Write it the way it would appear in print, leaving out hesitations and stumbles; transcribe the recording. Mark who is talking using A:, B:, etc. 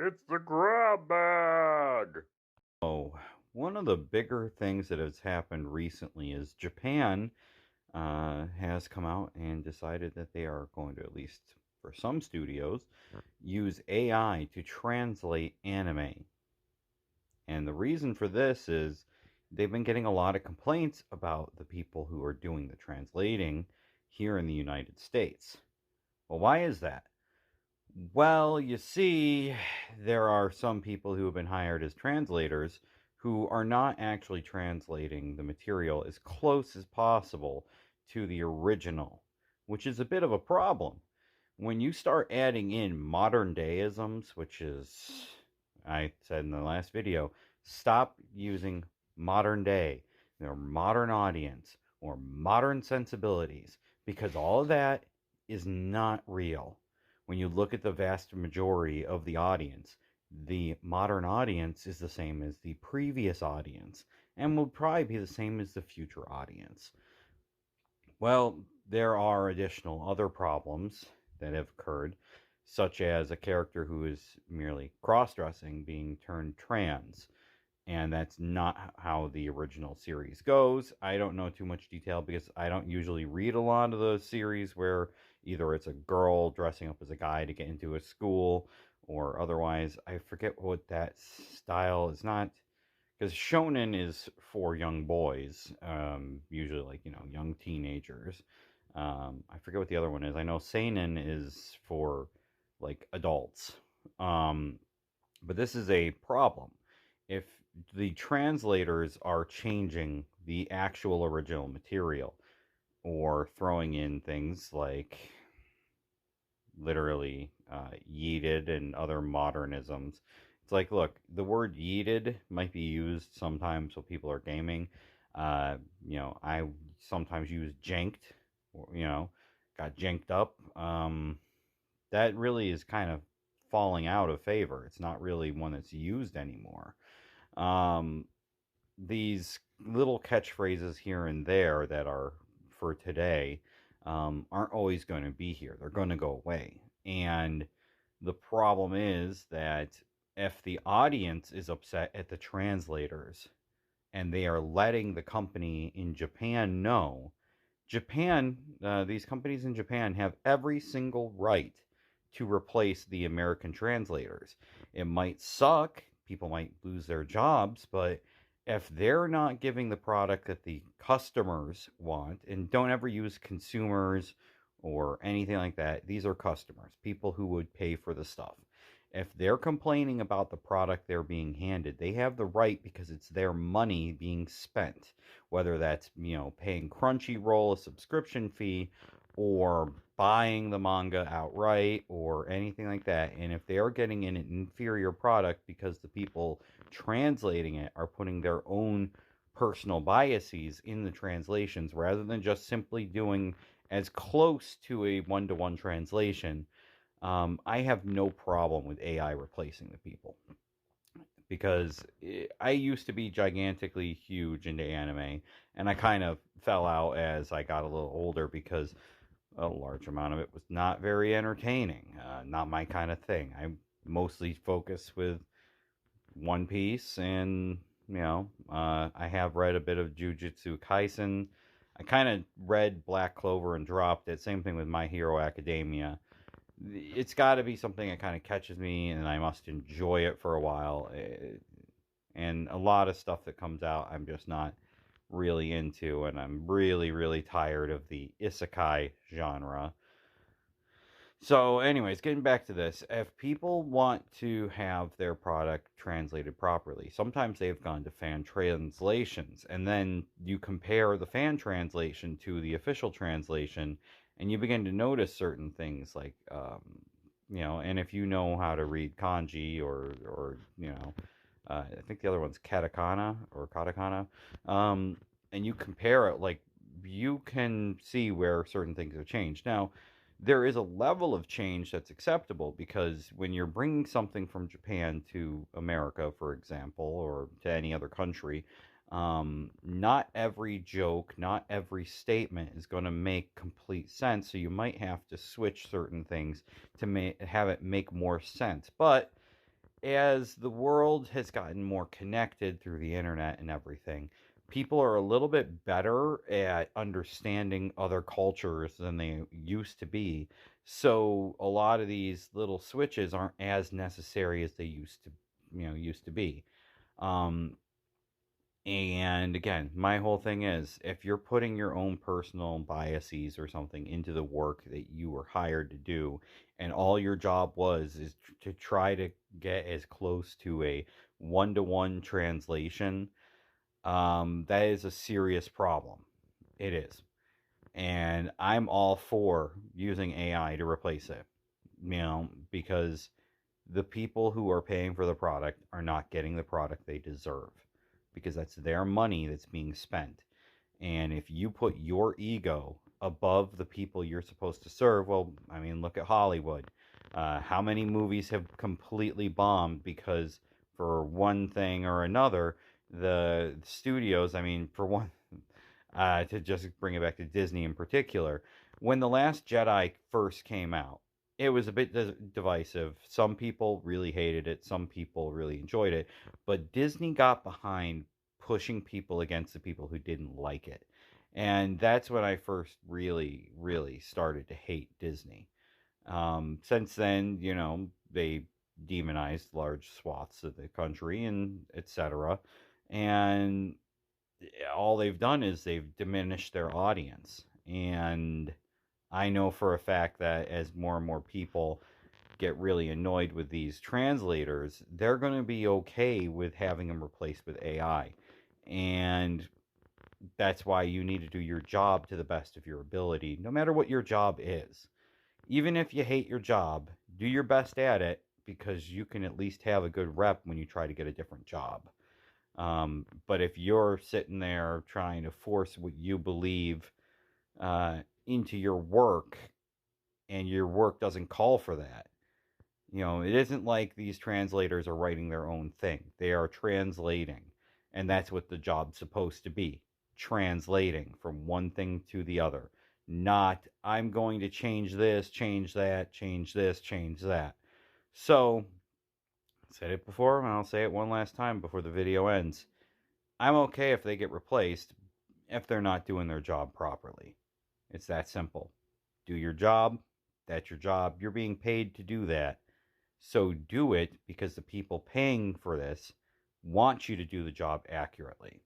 A: It's the grab bag. Oh, one of the bigger things that has happened recently is Japan has come out and decided that they are going to, at least for some studios, use AI to translate anime. And the reason for this is they've been getting a lot of complaints about the people who are doing the translating here in the United States. Well, why is that? Well, you see, there are some people who have been hired as translators who are not actually translating the material as close as possible to the original, which is a bit of a problem. When you start adding in modern dayisms, which is, I said in the last video, stop using modern day or modern audience or modern sensibilities because all of that is not real. When you look at the vast majority of the audience, the modern audience is the same as the previous audience and will probably be the same as the future audience. Well, there are additional other problems that have occurred, such as a character who is merely cross dressing being turned trans. And that's not how the original series goes. I don't know too much detail because I don't usually read a lot of those series where either it's a girl dressing up as a guy to get into a school or otherwise. I forget what that style is. Not because shonen is for young boys, usually like young teenagers. I forget what the other one is. I know seinen is for like adults. Um, but this is a problem. If the translators are changing the actual original material or throwing in things like literally yeeted and other modernisms. It's like, look, the word yeeted might be used sometimes when people are gaming. I sometimes use janked, or, got janked up. That really is kind of falling out of favor. It's not really one that's used anymore. Um, these little catchphrases here and there that are for today aren't always going to be here. They're going to go away. And the problem is that if the audience is upset at the translators and they are letting the company in Japan know, these companies in Japan have every single right to replace the American translators. It might suck, people might lose their jobs, but if they're not giving the product that the customers want, and don't ever use consumers or anything like that, these are customers, people who would pay for the stuff. If they're complaining about the product they're being handed, they have the right because it's their money being spent, whether that's, paying Crunchyroll a subscription fee or buying the manga outright or anything like that. And if they are getting an inferior product because the people translating it are putting their own personal biases in the translations rather than just simply doing as close to a one-to-one translation, I have no problem with AI replacing the people because I used to be gigantically huge into anime, and I kind of fell out as I got a little older because a large amount of it was not very entertaining, not my kind of thing. I mostly focus with One Piece, and I have read a bit of Jujutsu Kaisen. I kind of read Black Clover and dropped it. Same thing with My Hero Academia. It's got to be something that kind of catches me, and I must enjoy it for a while. And a lot of stuff that comes out, I'm just not really into, and I'm really, really tired of the isekai genre. So, anyways, getting back to this, if people want to have their product translated properly, sometimes they've gone to fan translations, and then you compare the fan translation to the official translation, and you begin to notice certain things like, and if you know how to read kanji I think the other one's katakana, and you compare it, like, you can see where certain things have changed. Now, there is a level of change that's acceptable because when you're bringing something from Japan to America, for example, or to any other country, not every joke, not every statement is going to make complete sense. So you might have to switch certain things to have it make more sense. But as the world has gotten more connected through the internet and everything, people are a little bit better at understanding other cultures than they used to be. So a lot of these little switches aren't as necessary as they used to be. Um, and again, my whole thing is if you're putting your own personal biases or something into the work that you were hired to do, and all your job was is to try to get as close to a one-to-one translation, that is a serious problem. It is. And I'm all for using AI to replace it, because the people who are paying for the product are not getting the product they deserve because that's their money that's being spent. And if you put your ego above the people you're supposed to serve, well, I mean, look at Hollywood. How many movies have completely bombed because, for one thing or another, the studios, I mean, for one, to just bring it back to Disney in particular, when The Last Jedi first came out, it was a bit divisive. Some people really hated it, some people really enjoyed it, but Disney got behind pushing people against the people who didn't like it. And that's when I first really, really started to hate Disney. Since then, they demonized large swaths of the country and etc. And all they've done is they've diminished their audience. And I know for a fact that as more and more people get really annoyed with these translators, they're going to be okay with having them replaced with AI. And that's why you need to do your job to the best of your ability, no matter what your job is. Even if you hate your job, do your best at it because you can at least have a good rep when you try to get a different job. But if you're sitting there trying to force what you believe into your work and your work doesn't call for that, it isn't like these translators are writing their own thing. They are translating. And that's what the job's supposed to be, translating from one thing to the other. Not, I'm going to change this, change that, change this, change that. So, I said it before, and I'll say it one last time before the video ends. I'm okay if they get replaced if they're not doing their job properly. It's that simple. Do your job. That's your job. You're being paid to do that. So do it because the people paying for this want you to do the job accurately.